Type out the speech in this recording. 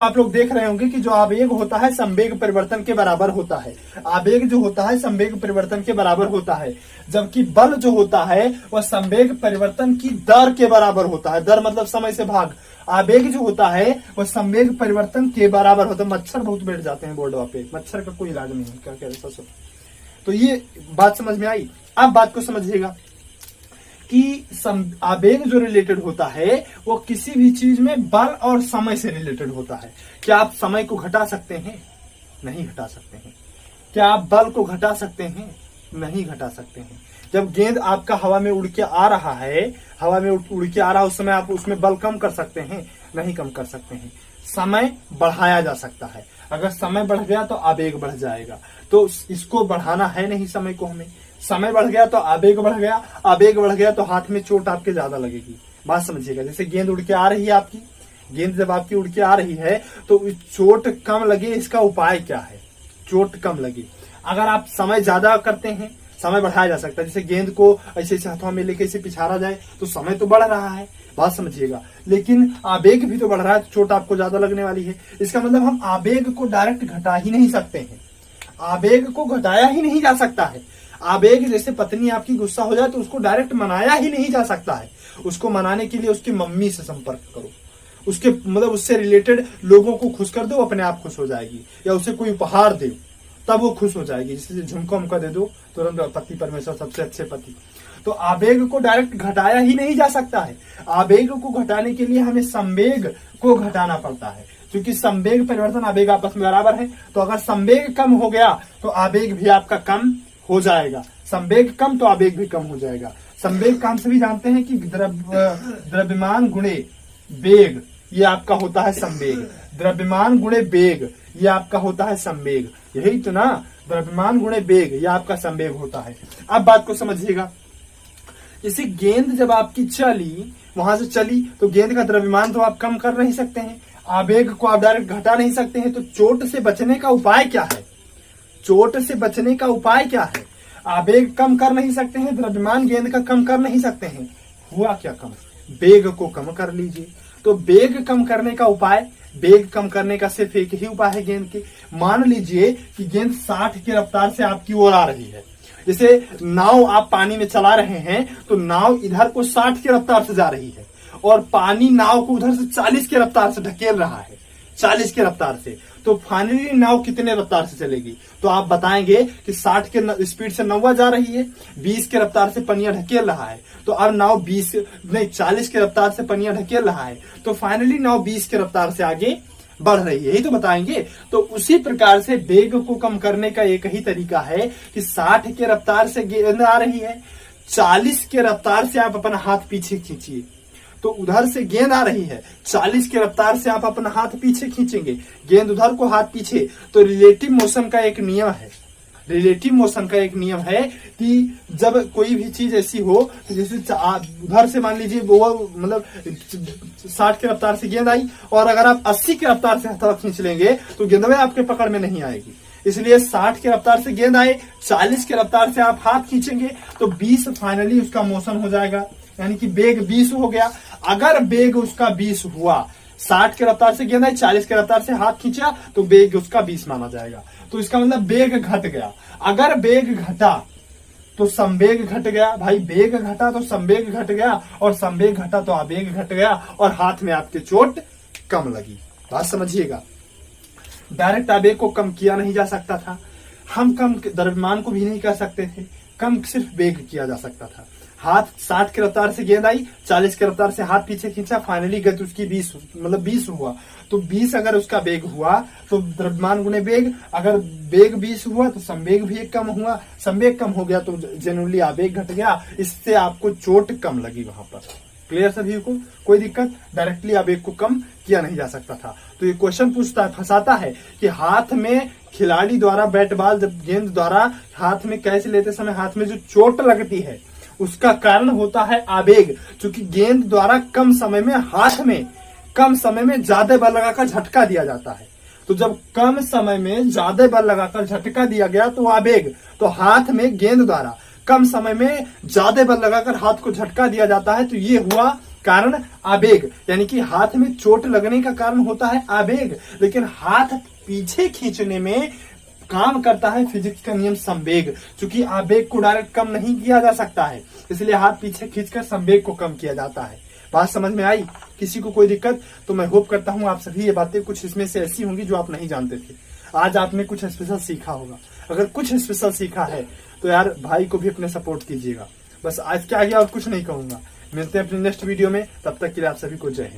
आप लोग देख रहे होंगे कि जो आवेग होता है संवेग परिवर्तन के बराबर होता है। आवेग जो होता है संवेग परिवर्तन के बराबर होता है, जबकि बल जो होता है वह संवेग परिवर्तन की दर के बराबर होता है। दर मतलब समय से भाग। आवेग जो होता है वह संवेग परिवर्तन के बराबर होता है। मच्छर बहुत बैठ जाते हैं बोर्ड पे, मच्छर का कोई इलाज नहीं है। क्या कह रहे तो ये बात समझ में आई। अब बात को समझिएगा कि आवेग जो रिलेटेड होता है वो किसी भी चीज में बल और समय से रिलेटेड होता है। क्या आप समय को घटा सकते हैं? नहीं घटा सकते हैं। क्या आप बल को घटा सकते हैं? नहीं घटा सकते हैं। जब गेंद आपका हवा में उड़ के आ रहा है, हवा में उड़ के आ रहा है, उस समय आप उसमें बल कम कर सकते हैं? नहीं कम कर सकते हैं। समय बढ़ाया जा सकता है। अगर समय बढ़ गया तो आवेग बढ़ जाएगा। तो इसको बढ़ाना है नहीं समय को हमें। समय बढ़ गया तो आवेग बढ़ गया, आवेग बढ़ गया तो हाथ में चोट आपके ज्यादा लगेगी। बात समझिएगा। जैसे गेंद उड़ के आ रही है, आपकी गेंद जब आपकी उड़ के आ रही है तो चोट कम लगे, इसका उपाय क्या है? चोट कम लगे। अगर आप समय ज्यादा करते हैं, समय बढ़ाया जा सकता है। जैसे गेंद को ऐसे हाथों में लेके इसे पिछाड़ा जाए तो समय तो बढ़ रहा है, बात समझिएगा, लेकिन आवेग भी तो बढ़ रहा है, तो चोट आपको ज्यादा लगने वाली है। इसका मतलब हम आवेग को डायरेक्ट घटा ही नहीं सकते हैं। आवेग को घटाया ही नहीं जा सकता है। आवेग जैसे पत्नी आपकी गुस्सा हो जाए तो उसको डायरेक्ट मनाया ही नहीं जा सकता है। उसको मनाने के लिए उसकी मम्मी से संपर्क करो, उसके मतलब उससे रिलेटेड लोगों को खुश कर दो, अपने आप खुश हो जाएगी। या उसे कोई उपहार दो तब वो खुश हो जाएगी। जैसे झुमका उमका दे दो, तुरंत पति परमेश्वर सबसे अच्छे पति। तो आवेग को डायरेक्ट घटाया ही नहीं जा सकता है। आवेग को घटाने के लिए हमें संवेग को घटाना पड़ता है, क्योंकि संवेग परिवर्तन आवेग आपस में बराबर है। तो अगर संवेग कम हो गया तो आवेग भी आपका कम हो जाएगा। संवेग कम तो आवेग भी कम हो जाएगा। संवेग का हम सभी जानते हैं कि द्रव्यमान गुणे वेग, ये आपका होता है संवेग। द्रव्यमान गुणे वेग, ये आपका होता है संवेग। यही तो ना, द्रव्यमान गुणे वेग, ये आपका संवेग होता है। अब बात को समझिएगा। जैसे गेंद जब आपकी चली, वहां से चली, तो गेंद का द्रव्यमान तो आप कम कर नहीं सकते हैं, आवेग को आप डायरेक्ट घटा नहीं सकते हैं। तो चोट से बचने का उपाय क्या है? चोट से बचने का उपाय क्या है? आवेग कम कर नहीं सकते हैं, द्रव्यमान गेंद का कम कर नहीं सकते हैं। हुआ क्या कम? वेग को कम कर लीजिए। तो वेग कम करने का उपाय, वेग कम करने का सिर्फ एक ही उपाय है गेंद के। मान लीजिए कि गेंद 60 की रफ्तार से आपकी ओर आ रही है। जैसे नाव आप पानी में चला रहे हैं तो नाव इधर को 60 की रफ्तार से जा रही है और पानी नाव को उधर से 40 की रफ्तार से ढकेल रहा है, 40 की रफ्तार से। तो फाइनली नाव कितने रफ्तार से चलेगी? तो आप बताएंगे कि 60 के स्पीड से नौवा जा रही है, 20 के रफ्तार से पनिया ढकेल रहा है। तो अब नाव 40 के रफ्तार से पनिया ढकेल रहा है, तो फाइनली नाव 20 के रफ्तार से आगे बढ़ रही है, यही तो बताएंगे। तो उसी प्रकार से वेग को कम करने का एक ही तरीका है कि 60 के रफ्तार से गेंद आ रही है, 40 के रफ्तार से आप अपना हाथ पीछे खींचिए। तो उधर से गेंद आ रही है, 40 की रफ्तार से आप अपना हाथ पीछे खींचेंगे, गेंद उधर को हाथ पीछे। तो रिलेटिव मोशन का एक नियम है, रिलेटिव मोशन का एक नियम है कि जब कोई भी चीज ऐसी हो, जैसे उधर से मान लीजिए वो मतलब 60 की रफ्तार से गेंद आई और अगर आप 80 की रफ्तार से हथौड़ा खींच लेंगे तो गेंद आपके पकड़ में नहीं आएगी। इसलिए 60 की रफ्तार से गेंद आए, 40 की रफ्तार से आप हाथ खींचेंगे तो 20 फाइनली उसका मोशन हो जाएगा, यानी कि वेग 20 हो गया। अगर वेग उसका 20 हुआ, 60 की रफ्तार से गेंद आई, 40 की रफ्तार से हाथ खींचा, तो वेग उसका 20 माना जाएगा। तो इसका मतलब वेग घट गया। अगर वेग घटा तो संवेग घट गया। भाई वेग घटा तो संवेग घट गया, और संवेग घटा तो आवेग घट गया, और हाथ में आपके चोट कम लगी। बात समझिएगा। डायरेक्ट आवेग को कम किया नहीं जा सकता था, हम कम द्रव्यमान को भी नहीं कर सकते थे, कम सिर्फ वेग किया जा सकता था। हाथ 60 की रफ्तार से गेंद आई, 40 की रफ्तार से हाथ पीछे खींचा, फाइनली गति उसकी 20 हुआ। तो 20 अगर उसका वेग हुआ तो द्रव्यमान गुणे वेग, अगर वेग 20 हुआ तो संवेग भी कम हुआ, संवेग कम हो गया तो जनरली आवेग घट गया। इससे आपको चोट कम लगी वहां पर। क्लियर सभी को? कोई दिक्कत? डायरेक्टली आवेग को कम किया नहीं जा सकता था। तो ये क्वेश्चन पूछता है, फंसाता है कि हाथ में खिलाड़ी द्वारा बैट बॉल जब गेंद द्वारा हाथ में कैच लेते समय हाथ में जो चोट लगती है उसका कारण होता है आवेग। क्योंकि गेंद द्वारा कम समय में हाथ में कम समय में ज्यादा बल लगाकर झटका दिया जाता है। तो जब कम समय में ज्यादा बल लगाकर झटका दिया गया तो आवेग, तो हाथ में गेंद द्वारा कम समय में ज्यादा बल लगाकर हाथ को झटका दिया जाता है, तो ये हुआ कारण आवेग, यानी कि हाथ में चोट लगने का कारण होता है आवेग, लेकिन हाथ पीछे खींचने में काम करता है फिजिक्स का नियम संवेग। क्योंकि आवेग को डायरेक्ट कम नहीं किया जा सकता है, इसलिए हाथ पीछे खींचकर संवेग को कम किया जाता है। बात समझ में आई? किसी को कोई दिक्कत? तो मैं होप करता हूं आप सभी ये बातें कुछ इसमें से ऐसी होंगी जो आप नहीं जानते थे। आज आपने कुछ स्पेशल सीखा होगा। अगर कुछ स्पेशल सीखा है तो यार भाई को भी अपने सपोर्ट कीजिएगा। बस आज के आगे और कुछ नहीं कहूंगा। मिलते हैं अपने नेक्स्ट वीडियो में, तब तक के लिए आप सभी को जय हिंद।